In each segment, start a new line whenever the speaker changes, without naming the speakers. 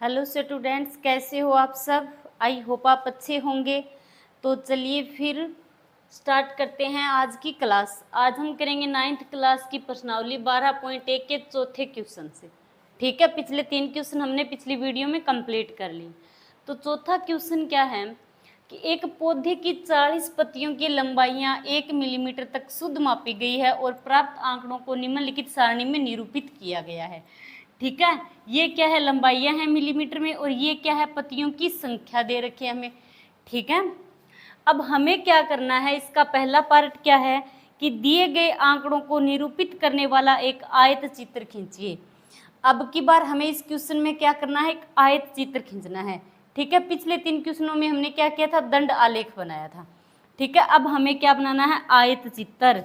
Hello students, कैसे हो आप सब। आई होप आप अच्छे होंगे। तो चलिए फिर स्टार्ट करते हैं आज की क्लास। आज हम करेंगे 9th क्लास की प्रश्नावली 12.1 के चौथे क्वेश्चन से। ठीक है, पिछले 3 क्वेश्चन हमने पिछली वीडियो में कंप्लीट कर ली। तो चौथा क्वेश्चन क्या है कि एक पौधे की 40 पत्तियों की लंबाइयाँ 1 मिलीमीटर तक शुद्ध मापी गई है और प्राप्त आंकड़ों को निम्नलिखित सारणी में निरूपित किया गया है। ठीक है, ये क्या है, लंबाइयाँ हैं मिलीमीटर में, और ये क्या है, पत्तियों की संख्या दे रखी है हमें। ठीक है, अब हमें क्या करना है, इसका पहला पार्ट क्या है कि दिए गए आंकड़ों को निरूपित करने वाला एक आयत चित्र खींचिए। अब की बार हमें इस क्वेश्चन में क्या करना है, एक आयत चित्र खींचना है। ठीक है, पिछले 3 क्वेश्चनों में हमने क्या किया था, दंड आलेख बनाया था। ठीक है, अब हमें क्या बनाना है, आयत चित्र।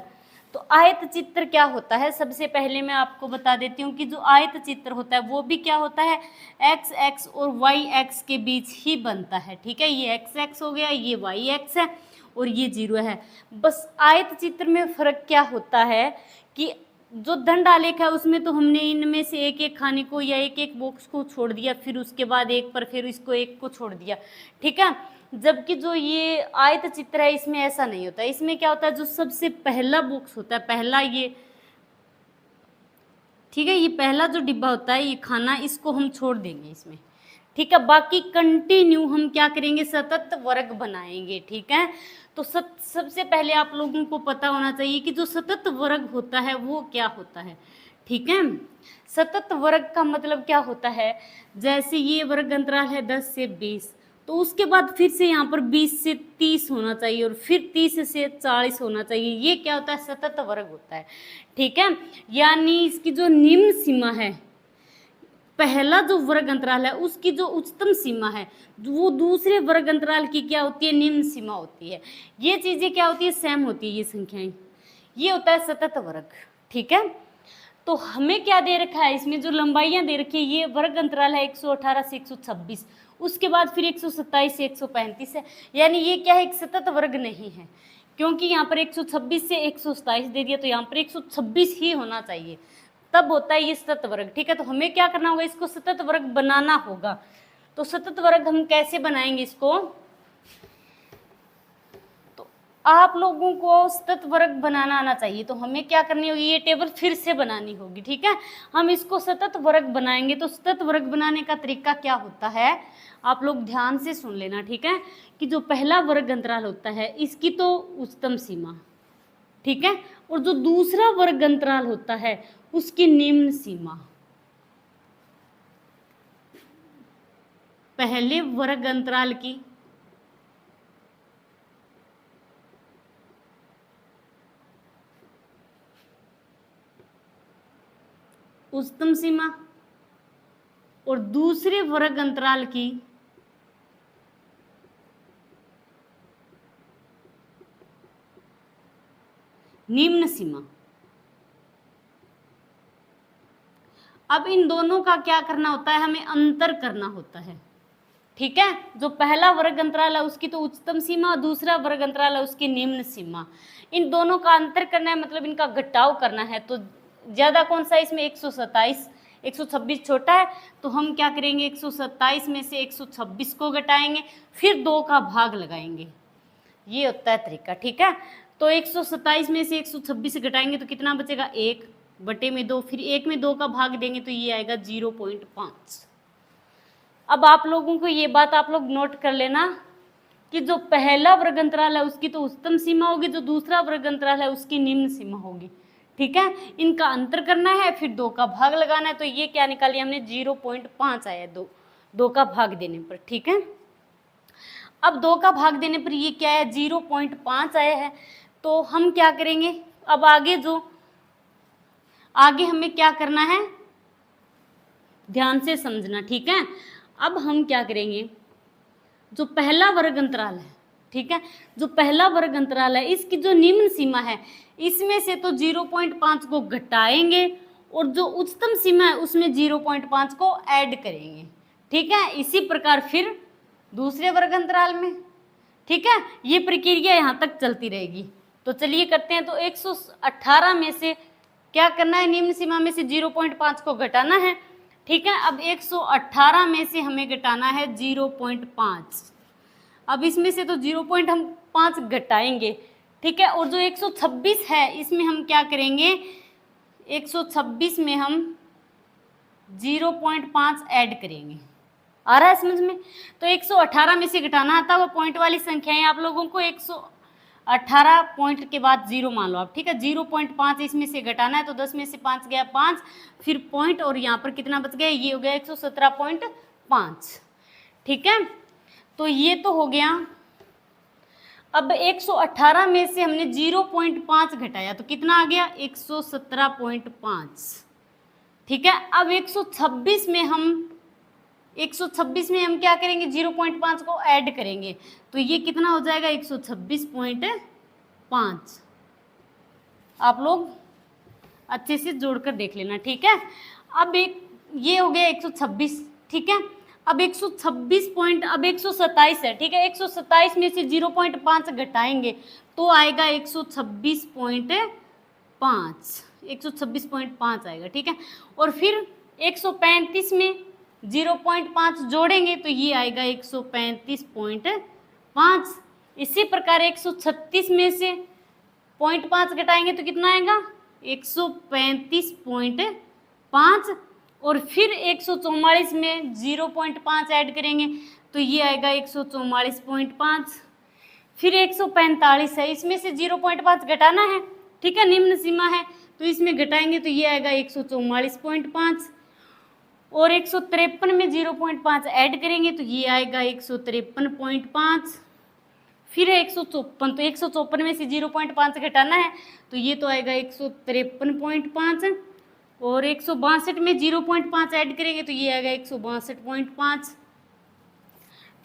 तो आयत चित्र क्या होता है, सबसे पहले मैं आपको बता देती हूँ कि जो आयत चित्र होता है वो भी क्या होता है, एक्स एक्स और वाई एक्स के बीच ही बनता है। ठीक है, ये एक्स एक्स हो गया, ये वाई एक्स है और ये 0 है। बस आयत चित्र में फर्क क्या होता है कि जो दंड आलेख है उसमें तो हमने इनमें से एक एक खाने को या एक एक बॉक्स को छोड़ दिया, फिर उसके बाद एक पर, फिर इसको एक को छोड़ दिया। ठीक है, जबकि जो ये आयत चित्र है इसमें ऐसा नहीं होता। इसमें क्या होता है, जो सबसे पहला बॉक्स होता है, पहला ये, ठीक है, ये पहला जो डिब्बा होता है, ये खाना, इसको हम छोड़ देंगे इसमें। ठीक है, बाकी कंटिन्यू हम क्या करेंगे, सतत वर्ग बनाएंगे। ठीक है, तो सबसे पहले आप लोगों को पता होना चाहिए कि जो सतत वर्ग होता है वो क्या होता है। ठीक है, सतत वर्ग का मतलब क्या होता है, जैसे ये वर्ग अंतराल है 10 से 20, तो उसके बाद फिर से यहाँ पर 20 से 30 होना चाहिए और फिर 30 से 40 होना चाहिए। ये क्या होता है, सतत वर्ग होता है। ठीक है, यानी इसकी जो निम्न सीमा है, पहला जो वर्ग अंतराल है उसकी जो उच्चतम सीमा है वो दूसरे वर्ग अंतराल की क्या होती है, निम्न सीमा होती है। ये चीजें क्या होती है, सेम होती है ये संख्याएं। ये होता है सतत वर्ग। ठीक है, तो हमें क्या दे रखा है, इसमें जो लंबाइयां दे रखी है, ये वर्ग अंतराल है 118 से 126, उसके बाद फिर 127 से 135 है। यानी ये क्या है, एक सतत वर्ग नहीं है, क्योंकि यहाँ पर 126 से 127 दे दिया, तो यहाँ पर 126 ही होना चाहिए, तब होता है ये सतत वर्ग। ठीक है, तो हमें क्या करना होगा, इसको सतत वर्ग बनाना होगा। तो सतत वर्ग हम कैसे बनाएंगे इसको, तो आप लोगों को सतत वर्ग बनाना आना चाहिए। तो हमें क्या करनी होगी, ये टेबल फिर से बनानी होगी। ठीक है, हम इसको सतत वर्ग बनाएंगे। तो सतत वर्ग बनाने का तरीका क्या होता है, आप लोग ध्यान से सुन लेना। ठीक है, कि जो पहला वर्ग अंतराल होता है इसकी तो उच्चतम सीमा, ठीक है, और जो दूसरा वर्ग अंतराल होता है उसकी निम्न सीमा। पहले वर्ग अंतराल की उच्चतम सीमा और दूसरे वर्ग अंतराल की निम्न सीमा। अब इन दोनों का क्या करना होता है, हमें अंतर करना होता है। ठीक है, जो पहला वर्ग अंतराल है उसकी तो उच्चतम सीमा और दूसरा वर्ग अंतराल है उसकी निम्न सीमा। इन दोनों का अंतर करना है, मतलब इनका घटाव करना है। तो ज्यादा कौन सा है इसमें, 127, 126 छोटा है, तो हम क्या करेंगे, 127 में से 126 को घटाएंगे, फिर 2 का भाग लगाएंगे। ये होता है तरीका। ठीक है, तो 127 में से 126 घटाएंगे तो कितना बचेगा, 1/2, फिर 1 में 2 का भाग देंगे तो ये आएगा 0.5। अब आप लोगों को ये बात आप लोग नोट कर लेना कि जो पहला वर्ग अंतराल है उसकी तो उच्चतम सीमा होगी, जो दूसरा वर्ग अंतराल है उसकी निम्न सीमा होगी। ठीक है, इनका अंतर करना है, फिर 2 का भाग लगाना है। तो ये क्या निकाली हमने, 0.5 आया, 2 का भाग देने पर। ठीक है, अब 2 का भाग देने पर ये क्या है, 0.5 आया है। तो हम क्या करेंगे, अब आगे हमें क्या करना है, ध्यान से समझना। ठीक है, अब हम क्या करेंगे, जो पहला वर्ग अंतराल है, ठीक है, जो पहला वर्ग अंतराल है इसकी जो निम्न सीमा है इसमें से तो 0.5 को घटाएंगे और जो उच्चतम सीमा है उसमें 0.5 को ऐड करेंगे। ठीक है, इसी प्रकार फिर दूसरे वर्ग अंतराल में। ठीक है, ये प्रक्रिया यहाँ तक चलती रहेगी। तो चलिए करते हैं। तो 118 में से क्या करना है, निम्न सीमा में से 0.5 को घटाना है, ठीक है। अब 118 में से हमें घटाना है 0.5। अब इसमें से तो 0.5 घटाएंगे, ठीक है। और जो 126 है इसमें हम क्या करेंगे, 126 में हम 0.5 ऐड करेंगे। आ रहा है समझ में? तो 118 में से घटाना आता है वो पॉइंट वाली संख्याएं आप लोगों को 118 पॉइंट के बाद 0 मान लो आप, ठीक है। 0.5 इसमें से घटाना है, तो 10 में से 5 गया 5, फिर पॉइंट, और यहाँ पर कितना बच गया, ये हो गया 117.5, ठीक है। तो ये तो हो गया। अब 118 में से हमने 0.5 घटाया तो कितना आ गया, 117.5, ठीक है। अब 126 में हम क्या करेंगे, 0.5 को ऐड करेंगे, तो ये कितना हो जाएगा, 126.5। आप लोग अच्छे से जोड़कर देख लेना, ठीक है। अब ये हो गया 126, ठीक है। अब 127 है, ठीक है। 127 में से 0.5 घटाएंगे तो आएगा 126.5 आएगा, ठीक है। और फिर 135 में 0.5 जोड़ेंगे तो ये आएगा 135.5। इसी प्रकार 136 में से 0.5 घटाएंगे तो कितना आएगा, 135.5। और फिर 144 में 0.5 ऐड करेंगे तो ये आएगा 144.5। फिर 145 है, इसमें से 0.5 घटाना है, ठीक है, निम्न सीमा है, तो इसमें घटाएंगे तो ये आएगा 144.5। और 153 में 0.5 ऐड करेंगे तो ये आएगा 153.5। फिर है 154, तो 154 में से 0.5 घटाना है तो ये तो आएगा 153.5। और 162 में 0.5 ऐड करेंगे तो ये आएगा 162.5।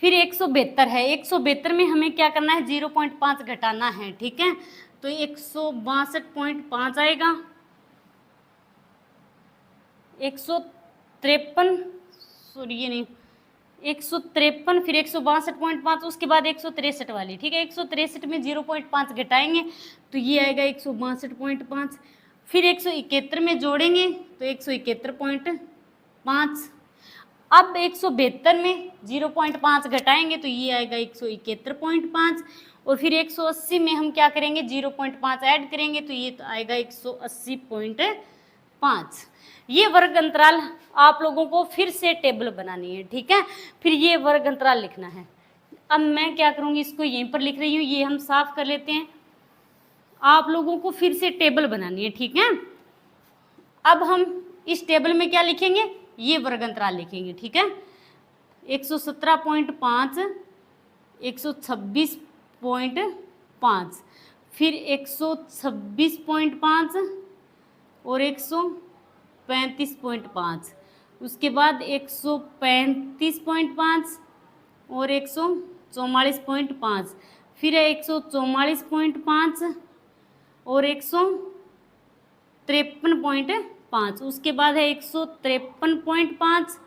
फिर 172 है, 172 में हमें क्या करना है, 0.5 घटाना है, ठीक है। तो 162.5 आएगा। 153, फिर 162.5, उसके बाद 163 वाली, ठीक है। 163 में 0.5 घटाएंगे तो ये आएगा 162.5। फिर 171 में जोड़ेंगे तो 171.5। अब 172 में 0.5 घटाएंगे तो ये आएगा 171.5। और फिर 180 में हम क्या करेंगे, 0.5 ऐड करेंगे तो ये आएगा 180.5। ये वर्ग अंतराल आप लोगों को फिर से टेबल बनानी है, ठीक है। फिर ये वर्ग अंतराल लिखना है। अब मैं क्या करूँगी, इसको यहीं पर लिख रही हूँ, ये हम साफ कर लेते हैं। आप लोगों को फिर से टेबल बनानी है, ठीक है। अब हम इस टेबल में क्या लिखेंगे, ये वर्ग अंतराल लिखेंगे, ठीक है। 117.5, 126.5, फिर 126.5 और 135.5, उसके बाद 135.5 और 144.5, फिर है 144.5 और 153.5, उसके बाद है 153.5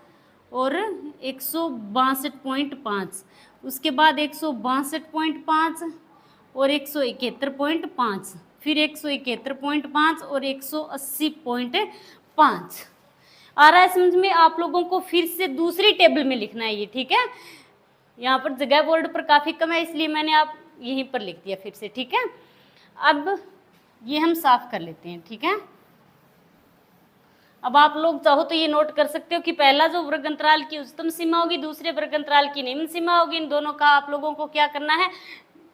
और 162.5, उसके बाद 162.5 और 171.5, फिर 171.5 और 180.5। आ रहा है समझ में? आप लोगों को फिर से दूसरी टेबल में लिखना है ये, ठीक है। यहाँ पर जगह बोर्ड पर काफ़ी कम है इसलिए मैंने आप यहीं पर लिख दिया फिर से, ठीक है। अब ये हम साफ कर लेते हैं, ठीक है। अब आप लोग चाहो तो ये नोट कर सकते हो कि पहला जो वर्ग अंतराल की उच्चतम सीमा होगी, दूसरे वर्ग अंतराल की निम्न सीमा होगी, इन दोनों का आप लोगों को क्या करना है,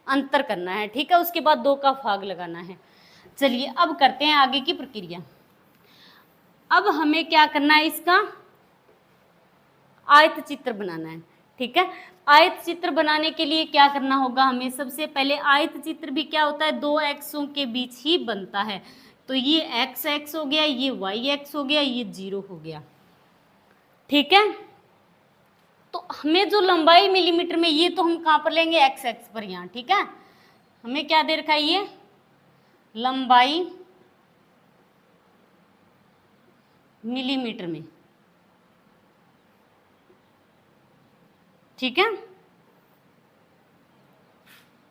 अंतर करना है, ठीक है। उसके बाद 2 का भाग लगाना है। चलिए अब करते हैं आगे की प्रक्रिया। अब हमें क्या करना है, इसका आयत चित्र बनाना है, ठीक है। आयत चित्र बनाने के लिए क्या करना होगा हमें, सबसे पहले आयत चित्र भी क्या होता है, 2 एक्सों के बीच ही बनता है। तो ये एक्स एक्स हो गया, ये वाई एक्स हो गया, ये 0 हो गया, ठीक है। तो हमें जो लंबाई मिलीमीटर में, ये तो हम कहाँ पर लेंगे, एक्स एक्स पर यहाँ, ठीक है। हमें क्या दे रखा है, ये लंबाई मिलीमीटर में, ठीक है।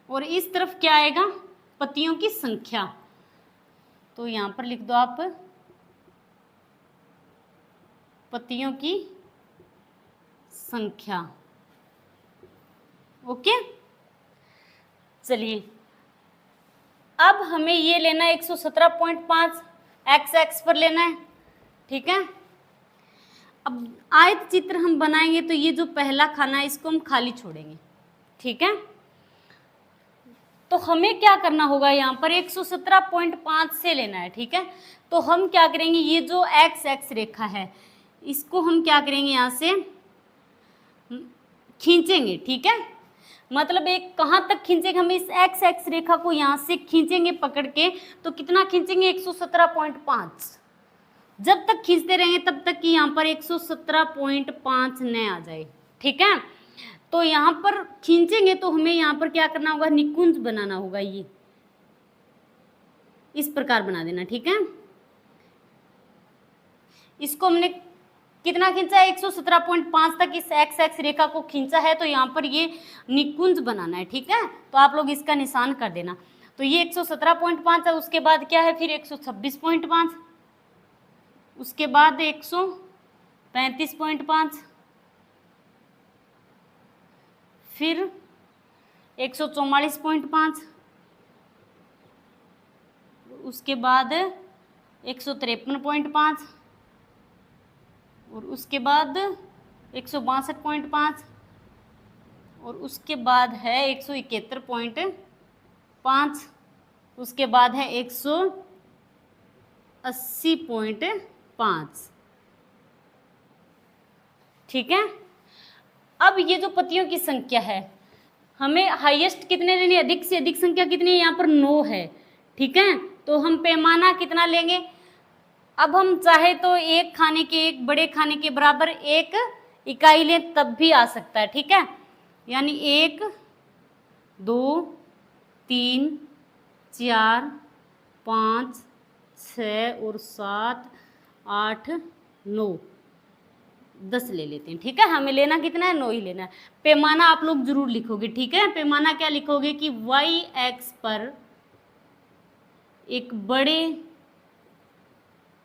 और इस तरफ क्या आएगा, पत्तियों की संख्या। तो यहां पर लिख दो आप पतियों की संख्या। ओके, चलिए अब हमें ये लेना है 117.5 एक्स एक्स पर लेना है, ठीक है। अब आयत चित्र हम बनाएंगे तो ये जो पहला खाना है इसको हम खाली छोड़ेंगे, ठीक है। तो हमें क्या करना होगा, यहाँ पर 117.5 से लेना है, ठीक है। तो हम क्या करेंगे, ये जो एक्स एक्स रेखा है इसको हम क्या करेंगे, यहाँ से खींचेंगे, ठीक है। मतलब एक कहाँ तक खींचेंगे, हम इस एक्स एक्स रेखा को यहाँ से खींचेंगे पकड़ के, तो कितना खींचेंगे 117.5। जब तक खींचते रहेंगे तब तक कि यहाँ पर 117.5 न आ जाए, ठीक है। तो यहाँ पर खींचेंगे तो हमें यहाँ पर क्या करना होगा, निकुंज बनाना होगा, ये इस प्रकार बना देना, ठीक है। इसको हमने कितना खींचा है, 117.5 तक इस एक्स एक्स रेखा को खींचा है, तो यहाँ पर ये निकुंज बनाना है, ठीक है। तो आप लोग इसका निशान कर देना। तो ये 117.5 है, उसके बाद क्या है फिर 126.5, उसके बाद 135.5, फिर 144.5, उसके बाद 153.5, और उसके बाद 162.5, और उसके बाद है 171.5, उसके बाद है 180.5, ठीक है। अब ये जो पतियों की संख्या है हमें हाईएस्ट कितने लेनी है, अधिक से अधिक संख्या कितनी है, यहाँ पर 9 है, ठीक है। तो हम पैमाना कितना लेंगे, अब हम चाहे तो एक खाने के, एक बड़े खाने के बराबर एक इकाई लें तब भी आ सकता है, ठीक है। यानी 1 2 3 4 5 6 और 7 8 9 10 ले लेते हैं, ठीक है। हमें लेना कितना है, 9 ही लेना है। पैमाना आप लोग जरूर लिखोगे, ठीक है। पैमाना क्या लिखोगे कि y एक्स पर एक बड़े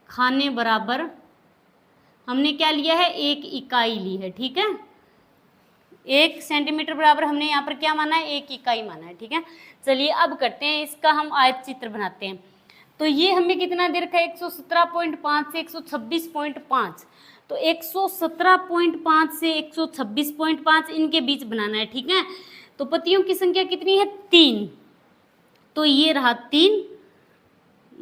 खाने बराबर हमने क्या लिया है, एक इकाई ली है, ठीक है। 1 सेंटीमीटर बराबर हमने यहाँ पर क्या माना है, एक इकाई माना है, ठीक है। चलिए अब करते हैं इसका, हम आयत चित्र बनाते हैं। तो ये हमें कितना दे रखा है, 117.5 से 126.5, तो 117.5 से 126.5 इनके बीच बनाना है, ठीक है। तो पतियों की संख्या कितनी है, 3, तो ये रहा 3,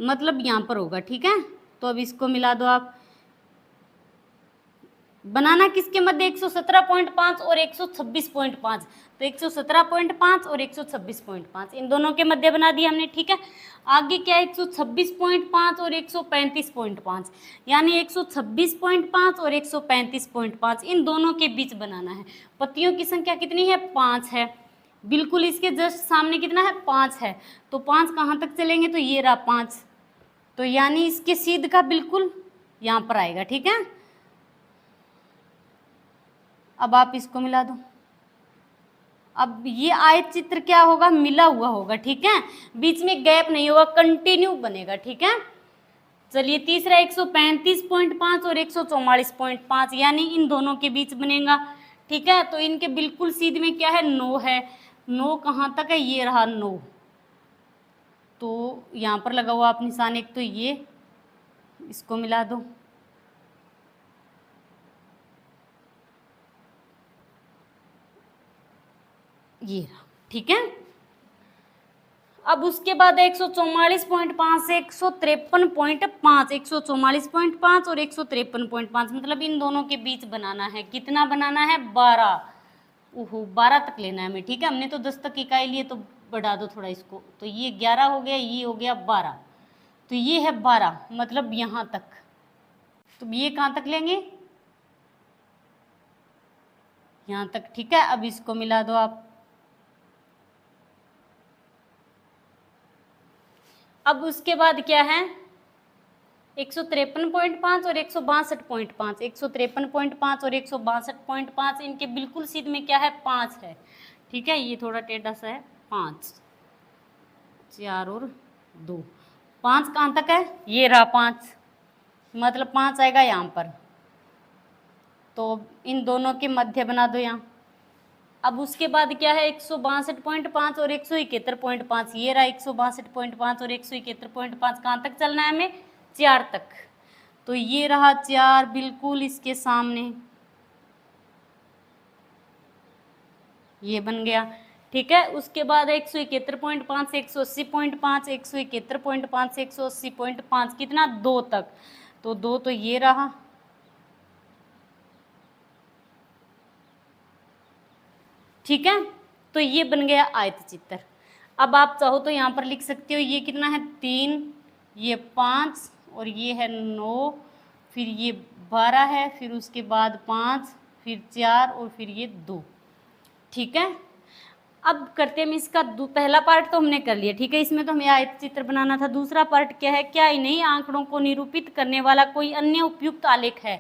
मतलब यहाँ पर होगा, ठीक है। तो अब इसको मिला दो आप, बनाना किसके मध्य, 117.5 और 126.5, तो 117.5 और 126.5 इन दोनों के मध्य बना दिया हमने, ठीक है। आगे क्या है, 126.5 और 135.5, यानी 126.5 और 135.5 इन दोनों के बीच बनाना है। पतियों की संख्या कितनी है, 5 है, बिल्कुल इसके जस्ट सामने कितना है, 5 है। तो 5 कहाँ तक चलेंगे, तो ये रहा 5, तो यानी इसके सीध का बिल्कुल यहाँ पर आएगा, ठीक है। अब आप इसको मिला दो, अब ये आयत चित्र क्या होगा, मिला हुआ होगा, ठीक है। बीच में गैप नहीं होगा, कंटिन्यू बनेगा, ठीक है। चलिए तीसरा 135.5 और 144.5, यानी इन दोनों के बीच बनेगा, ठीक है। तो इनके बिल्कुल सीध में क्या है, 9 है। 9 कहाँ तक है, ये रहा 9, तो यहाँ पर लगा हुआ आप निशान एक, तो ये इसको मिला दो, ये रहा, ठीक है। अब उसके बाद 144.5 से 153.5, 144.5 और 153.5, मतलब इन दोनों के बीच बनाना है, कितना बनाना है, 12, ओहो 12 तक लेना है हमें, ठीक है। हमने तो 10 तक इकाई लिए, तो बढ़ा दो थोड़ा इसको, तो ये 11 हो गया, ये हो गया 12, तो ये है 12, मतलब यहाँ तक। तो ये कहाँ तक लेंगे, यहाँ तक, ठीक है। अब इसको मिला दो आप, अब उसके बाद क्या है, 153.5 और 162.5, 153.5 और 162.5 इनके बिल्कुल सीध में क्या है, 5 है, ठीक है। ये थोड़ा टेढ़ा सा है, 5 4 और 2, 5 कहाँ तक है, ये रहा 5, मतलब 5 आएगा यहाँ पर, तो इन दोनों के मध्य बना दो यहाँ। अब उसके बाद क्या है 162.5 और 171.5, ये रहा 162.5 और 171.5, कहाँ तक चलना है हमें 4 तक। तो ये रहा 4 बिल्कुल इसके सामने, ये बन गया। ठीक है, उसके बाद 171.5 से 180.5, 171.5 से 180.5 कितना 2 तक, तो 2 तो ये रहा। ठीक है, तो ये बन गया आयत चित्र। अब आप चाहो तो यहाँ पर लिख सकते हो ये कितना है 3, ये 5 और ये है 9, फिर ये 12 है, फिर उसके बाद 5, फिर 4 और फिर ये 2। ठीक है, अब करते हैं हम इसका पहला पार्ट तो हमने कर लिया। ठीक है, इसमें तो हमें आयत चित्र बनाना था। दूसरा पार्ट क्या है, क्या इन्हीं आंकड़ों को निरूपित करने वाला कोई अन्य उपयुक्त आलेख है।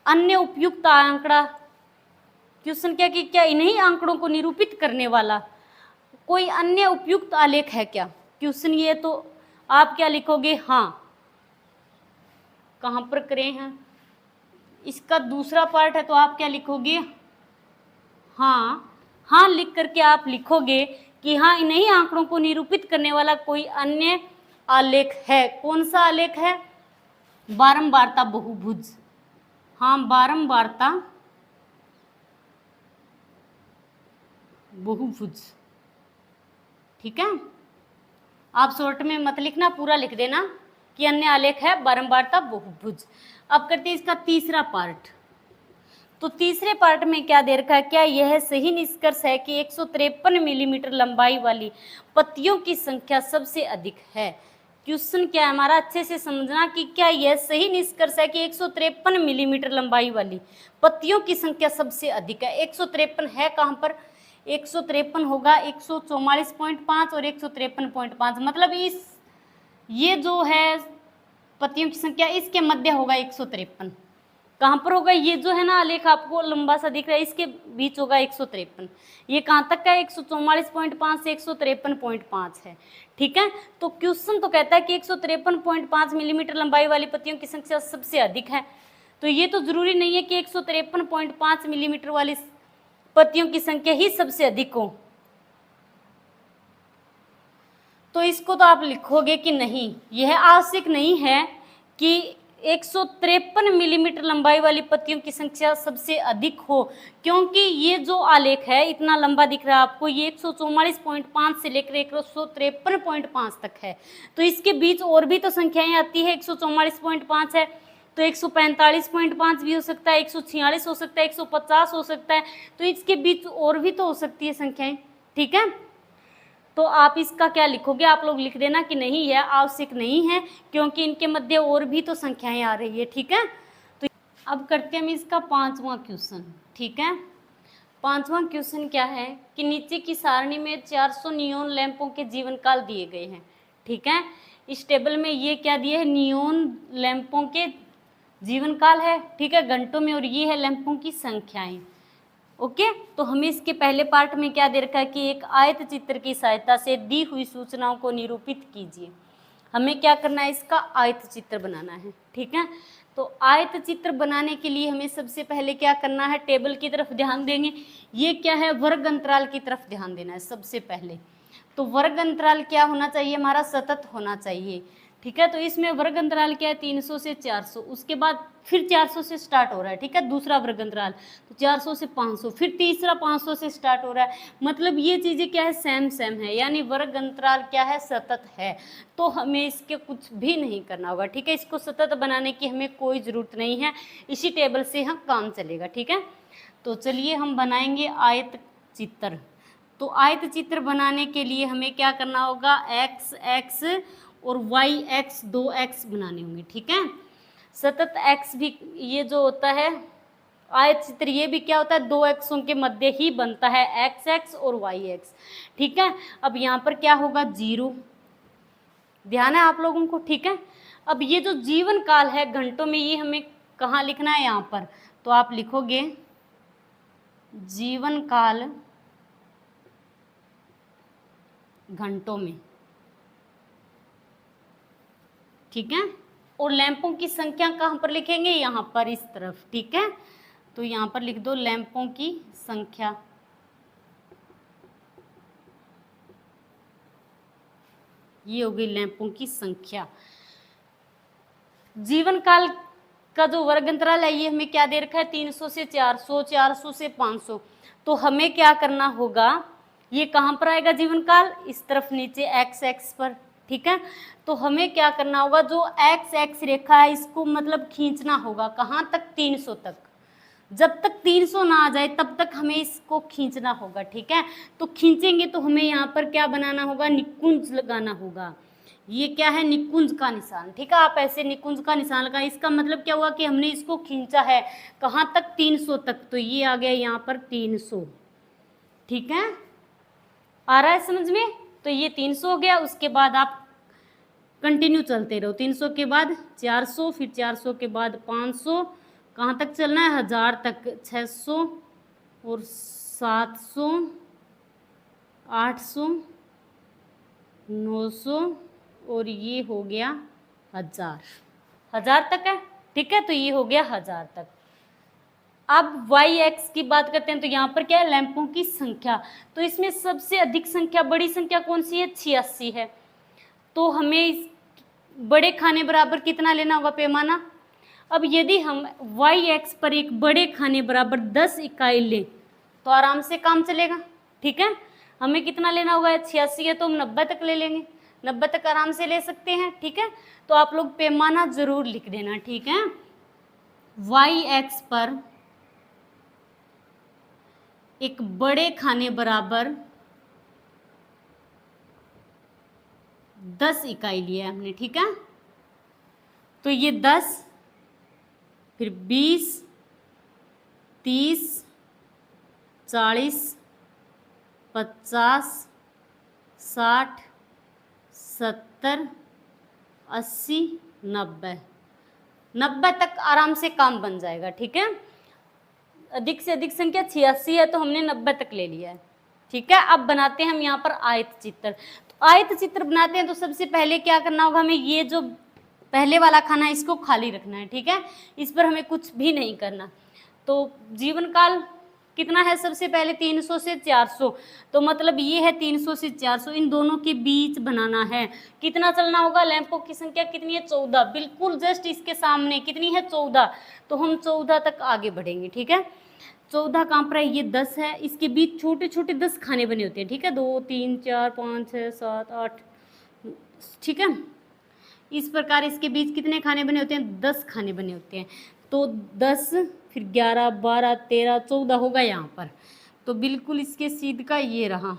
अन्य उपयुक्त आंकड़ा, क्वेश्चन क्या कि क्या इन्हीं आंकड़ों को निरूपित करने वाला कोई अन्य उपयुक्त आलेख है क्या। क्वेश्चन ये, तो आप क्या लिखोगे, हाँ। कहाँ पर करें हैं, इसका दूसरा पार्ट है तो आप क्या लिखोगे, हाँ। हाँ लिख करके आप लिखोगे कि हाँ इन्हीं आंकड़ों को निरूपित करने वाला कोई अन्य आलेख है। कौन सा आलेख है, बारंबारता बहुभुज। हाँ, बारंबारता बहुभुज। ठीक है, आप शॉर्ट में मत लिखना, पूरा लिख देना कि अन्य आलेख है बारंबारता बहुभुज। अब करते हैं इसका तीसरा पार्ट। तो तीसरे पार्ट में क्या दे रखा है, क्या यह सही निष्कर्ष है कि 153 मिलीमीटर लंबाई वाली पत्तियों की संख्या सबसे अधिक है। क्वेश्चन क्या है हमारा, अच्छे से समझना कि क्या यह सही निष्कर्ष है कि 153 मिलीमीटर लंबाई वाली पत्तियों की संख्या सबसे अधिक है। 153 है कहाँ पर, 153 होगा 144.5 और 153.5, मतलब इस ये जो है पत्तियों की संख्या इसके मध्य होगा 153। कहाँ पर होगा, ये जो है ना आलेख आपको लंबा सा दिख रहा है, इसके बीच होगा 153। ये कहाँ तक का है, 144.5 से 153.5 है। ठीक है, तो क्वेश्चन तो कहता है कि 153.5 मिलीमीटर लंबाई वाली पत्तियों की संख्या सबसे अधिक है। तो ये तो जरूरी नहीं है कि 153.5 मिलीमीटर वाली पत्तियों की संख्या ही सबसे अधिक हो। तो इसको तो आप लिखोगे कि नहीं, यह आवश्यक नहीं है कि 153 मिलीमीटर लंबाई वाली पत्तियों की संख्या सबसे अधिक हो, क्योंकि ये जो आलेख है इतना लंबा दिख रहा है आपको, ये 144.5 से लेकर 153.5 तक है। तो इसके बीच और भी तो संख्याएं आती है, 144.5 है तो 145.5 भी हो सकता है, 146 हो सकता है, 150 हो सकता है, तो इसके बीच और भी तो हो सकती है संख्याएं। ठीक है, तो आप इसका क्या लिखोगे, आप लोग लिख देना कि नहीं यह आवश्यक नहीं है, क्योंकि इनके मध्य और भी तो संख्याएं आ रही है। ठीक है, तो अब करते हैं हम इसका 5वां क्वेश्चन। ठीक है, 5वां क्वेश्चन क्या है कि नीचे की सारणी में 400 नियोन लैंपों के जीवन काल दिए गए हैं। ठीक है, इस टेबल में ये क्या दिए है, नियोन लैंपों के जीवन काल है। ठीक है, घंटों में, और ये है लैंपों की संख्याएं। ओके, तो हमें इसके पहले पार्ट में क्या दे रखा है कि एक आयत चित्र की सहायता से दी हुई सूचनाओं को निरूपित कीजिए। हमें क्या करना है, इसका आयत चित्र बनाना है। ठीक है, तो आयत चित्र बनाने के लिए हमें सबसे पहले क्या करना है, टेबल की तरफ ध्यान देंगे। ये क्या है, वर्ग अंतराल की तरफ ध्यान देना है सबसे पहले। तो वर्ग अंतराल क्या होना चाहिए, हमारा सतत होना चाहिए। ठीक है, तो इसमें वर्ग अंतराल क्या है 300 से 400, उसके बाद फिर 400 से स्टार्ट हो रहा है। ठीक है, दूसरा वर्ग अंतराल, तो 400 से 500, फिर तीसरा 500 से स्टार्ट हो रहा है। मतलब ये चीज़ें क्या है, सेम सेम है, यानी वर्ग अंतराल क्या है, सतत है। तो हमें इसके कुछ भी नहीं करना होगा। ठीक है, इसको सतत बनाने की हमें कोई ज़रूरत नहीं है, इसी टेबल से हम काम चलेगा। ठीक है, तो चलिए हम बनाएंगे आयत चित्र। तो आयत चित्र बनाने के लिए हमें क्या करना होगा, एक्स एक्स और वाई एक्स 2 एक्स बनाने होंगे। ठीक है, सतत एक्स भी ये जो होता है आयत चित्र, ये भी क्या होता है 2 एक्सों के मध्य ही बनता है, एक्स एक्स और वाई एक्स। ठीक है, अब यहाँ पर क्या होगा 0, ध्यान है आप लोगों को। ठीक है, अब ये जो जीवन काल है घंटों में, ये हमें कहाँ लिखना है, यहाँ पर। तो आप लिखोगे जीवन काल घंटों में। ठीक है, और लैंपों की संख्या कहाँ पर लिखेंगे, यहाँ पर इस तरफ, ठीक है। तो यहाँ पर लिख दो लैंपों की संख्या। ये हो गई लैंपों की संख्या। जीवन काल का जो वर्ग अंतराल है ये हमें क्या दे रखा है, 300 से 400, 400 से 500। तो हमें क्या करना होगा, ये कहाँ पर आएगा जीवन काल, इस तरफ नीचे एक्स एक्स पर, ठीक है। तो हमें क्या करना होगा, जो एक्स एक्स रेखा है इसको मतलब खींचना होगा कहाँ तक, 300 तक। जब तक 300 ना आ जाए तब तक हमें इसको खींचना होगा, ठीक है। तो खींचेंगे तो हमें यहाँ पर क्या बनाना होगा, निकुंज लगाना होगा। ये क्या है, निकुंज का निशान, ठीक है। आप ऐसे निकुंज का निशान लगाएं। इसका मतलब क्या हुआ कि हमने इसको खींचा है कहाँ तक, 300 तक। तो ये आ गया यहाँ पर 300, ठीक है। आ रहा है समझ में। तो ये 300 हो गया। उसके बाद आप कंटिन्यू चलते रहो, 300 के बाद 400, फिर 400 के बाद 500, कहाँ तक चलना है, 1000 तक, 600 और 700, 800, 900 और ये हो गया 1000 तक है, ठीक है। तो ये हो गया 1000 तक। अब वाई एक्स की बात करते हैं तो यहाँ पर क्या है, लैंपों की संख्या। तो इसमें सबसे अधिक संख्या, बड़ी संख्या कौन सी है, 86 है। तो हमें इस बड़े खाने बराबर कितना लेना होगा पैमाना। अब यदि हम वाई एक्स पर एक बड़े खाने बराबर 10 इकाई लें तो आराम से काम चलेगा, ठीक है। हमें कितना लेना होगा, 86 है तो हम 90 तक ले लेंगे, 90 तक आराम से ले सकते हैं, ठीक है। तो आप लोग पैमाना जरूर लिख देना, ठीक है। वाई एक्स पर एक बड़े खाने बराबर 10 इकाई लिया है हमने, ठीक है। तो ये 10, फिर 20, 30, 40, 50, 60, 70, 80, 90 तक आराम से काम बन जाएगा, ठीक है। अधिक से अधिक संख्या 86 है तो हमने 90 तक ले लिया है, ठीक है। अब बनाते हैं हम यहाँ पर आयत चित्र। तो आयत चित्र बनाते हैं तो सबसे पहले क्या करना होगा, हमें ये जो पहले वाला खाना है इसको खाली रखना है, ठीक है। इस पर हमें कुछ भी नहीं करना। तो जीवन काल कितना है, सबसे पहले 300 से 400, तो मतलब ये है 300 से 400, इन दोनों के बीच बनाना है। कितना चलना होगा, लैंपों की संख्या कितनी है, 14, बिल्कुल जस्ट इसके सामने कितनी है, 14। तो हम 14 तक आगे बढ़ेंगे, ठीक है। 14 कहाँ पर है, ये 10 है, इसके बीच छोटे छोटे 10 खाने बने होते हैं, ठीक है। 2 3 4 5 6 7 8, ठीक है। इस प्रकार इसके बीच कितने खाने बने होते हैं, 10 खाने बने होते हैं। तो 10, फिर 11, 12, 13, 14 होगा यहाँ पर। तो बिल्कुल इसके सीध का ये रहा।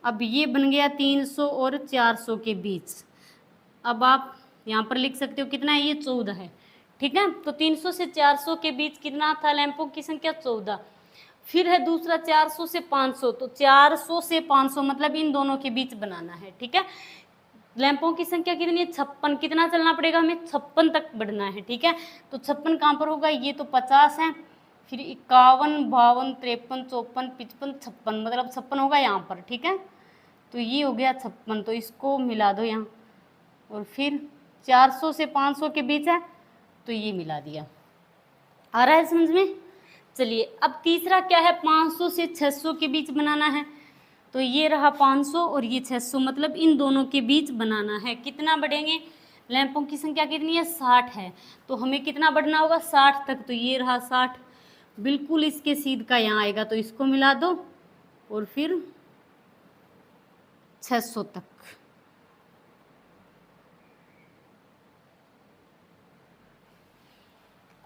अब ये बन गया 300 और 400 के बीच। अब आप यहाँ पर लिख सकते हो कितना है, ये 14 है, ठीक है। तो 300 से 400 के बीच कितना था लैंपों की संख्या, 14। फिर है दूसरा 400 से 500, तो 400 से 500 मतलब इन दोनों के बीच बनाना है, ठीक है। लैंपों की संख्या कितनी है, 56। कितना चलना पड़ेगा हमें, 56 तक बढ़ना है, ठीक है। तो 56 कहाँ पर होगा, ये तो 50 है, फिर 51, 52, 53, 54, 55, 56, मतलब 56 होगा यहाँ पर, ठीक है। तो ये हो गया 56, तो इसको मिला दो यहाँ। और फिर 400 से 500 के बीच है तो ये मिला दिया। आ रहा है समझ में। चलिए अब तीसरा क्या है, 500 से 600 के बीच बनाना है। तो ये रहा 500 और ये 600, मतलब इन दोनों के बीच बनाना है। कितना बढ़ेंगे, लैंपों की संख्या कितनी है, 60 है। तो हमें कितना बढ़ना होगा, 60 तक। तो ये रहा 60, बिल्कुल इसके सीध का यहाँ आएगा, तो इसको मिला दो और फिर 600 तक।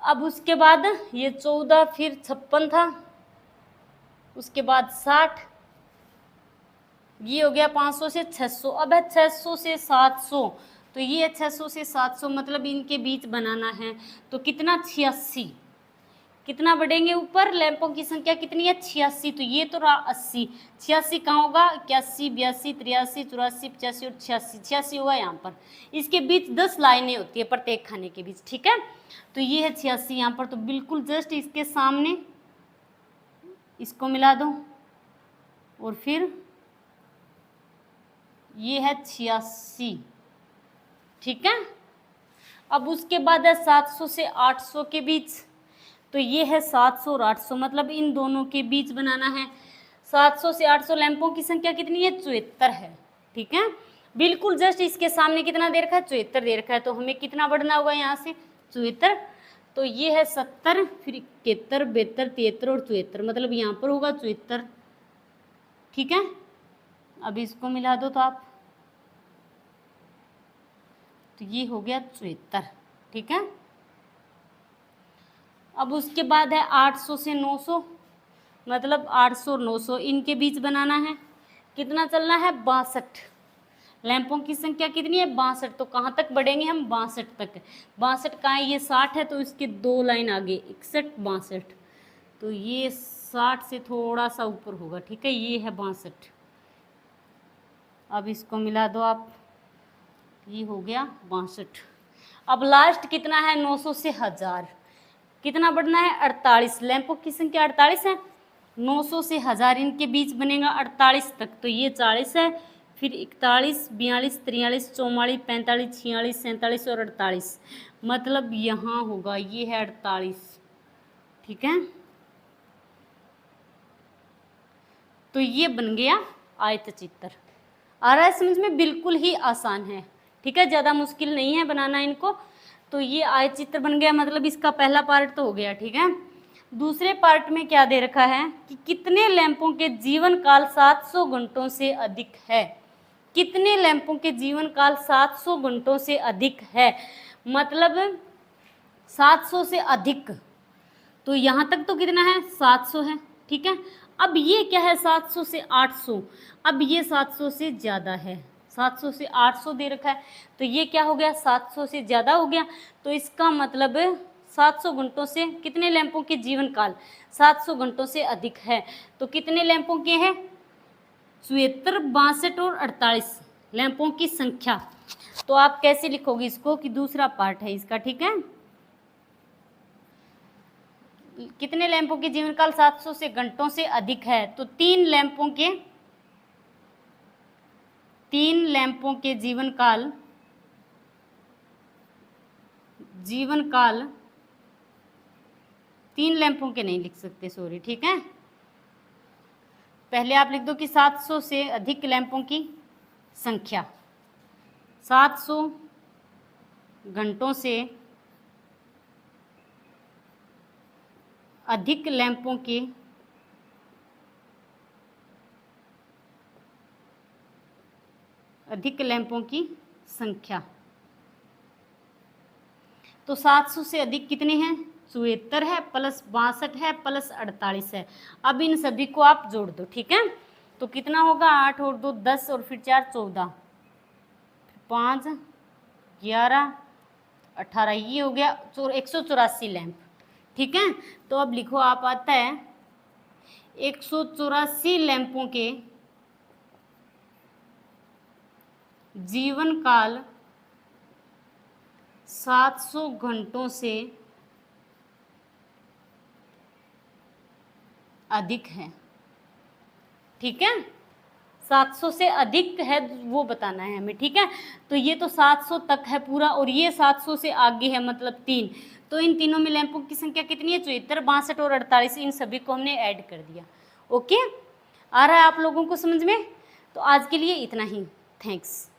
अब उसके बाद ये 14, फिर 56 था, उसके बाद 60, ये हो गया 500 से 600। अब है 600 से 700, तो ये 600 से 700 मतलब इनके बीच बनाना है। तो कितना, 86। कितना बढ़ेंगे ऊपर, लैंपों की संख्या कितनी है, 86। तो ये तो रहा 80, 86 कहाँ होगा, 81, 82, 83, 84, 85 और 86, 86 होगा यहाँ पर। इसके बीच 10 लाइनें होती है प्रत्येक खाने के बीच, ठीक है। तो ये है 86 यहाँ पर, तो बिल्कुल जस्ट इसके सामने इसको मिला दो और फिर ये है 86, ठीक है। अब उसके बाद है 700 से 800 के बीच, तो ये है 700 और 800, मतलब इन दोनों के बीच बनाना है। 700 से 800 लैंपों की संख्या कितनी है? 74 है। ठीक है, बिल्कुल जस्ट इसके सामने कितना दे रखा है? 74 दे रखा है, तो हमें कितना बढ़ना होगा यहाँ से? 74। तो ये है 70, फिर 71, 72, 73 और 74, मतलब यहाँ पर होगा 74। ठीक है, अब इसको मिला दो तो आप, तो ये हो गया 74। ठीक है, अब उसके बाद है 800 से 900, मतलब 800 और 900 इनके बीच बनाना है। कितना चलना है? 62। लैंपों की संख्या कितनी है? 62। तो कहाँ तक बढ़ेंगे हम? 62 तक। 62 कहाँ है? ये 60 है, तो इसके 2 लाइन आगे 61, 62, तो ये 60 से थोड़ा सा ऊपर होगा। ठीक है, ये है 62। अब इसको मिला दो आप, ये हो गया 62। अब लास्ट कितना है? 900 से 1000, कितना बढ़ना है? 48। लैंपों की संख्या 48 है, 900 से 1000 इनके बीच बनेगा 48 तक, तो ये 40 है, फिर 41, 42, 43, 44, 45, 46, 47 और 48, मतलब यहाँ होगा, ये है 48। ठीक है, तो ये बन गया आयतचित्र। आ रहा है समझ में? बिल्कुल ही आसान है। ठीक है, ज़्यादा मुश्किल नहीं है बनाना इनको। तो ये आयतचित्र बन गया, मतलब इसका पहला पार्ट तो हो गया। ठीक है, दूसरे पार्ट में क्या दे रखा है कि कितने लैंपों के जीवन काल 700 घंटों से अधिक है। कितने लैंपों के जीवन काल 700 घंटों से अधिक है, मतलब 700 से अधिक, तो यहाँ तक तो कितना है? 700 है। ठीक है, अब ये क्या है? 700 से 800, अब ये 700 से ज़्यादा है, 700 से 800 दे रखा है, तो ये क्या हो गया? 700 से ज़्यादा हो गया। तो इसका मतलब 700 घंटों से कितने लैंपों के जीवन काल 700 घंटों से अधिक है, तो कितने लैंपों के हैं? 74, 62 और 48 लैंपों की संख्या। तो आप कैसे लिखोगे इसको कि दूसरा पार्ट है इसका। ठीक है, कितने लैंपों के जीवन काल 700 से घंटों से अधिक है, तो 3 लैंपों के जीवन काल 3 लैंपों के नहीं लिख सकते, सॉरी। ठीक है, पहले आप लिख दो कि 700 से अधिक लैंपों की संख्या, 700 घंटों से अधिक लैंपों की संख्या। तो 700 से अधिक कितने हैं? 74 है, प्लस 62 है, प्लस 48 है। अब इन सभी को आप जोड़ दो। ठीक है, तो कितना होगा? 8 और 2 10 और फिर 4 14, 5 11 18, ये हो गया 184 लैंप। ठीक है, तो अब लिखो आप, आता है 184 लैंपों के जीवन काल 700 घंटों से अधिक है। ठीक है, 700 से अधिक है वो बताना है हमें। ठीक है, तो ये तो 700 तक है पूरा, और ये 700 से आगे है, मतलब 3। तो इन तीनों में लैंपों की संख्या कितनी है? 74, 62 और 48, इन सभी को हमने ऐड कर दिया। ओके, आ रहा है आप लोगों को समझ में? तो आज के लिए इतना ही। थैंक्स।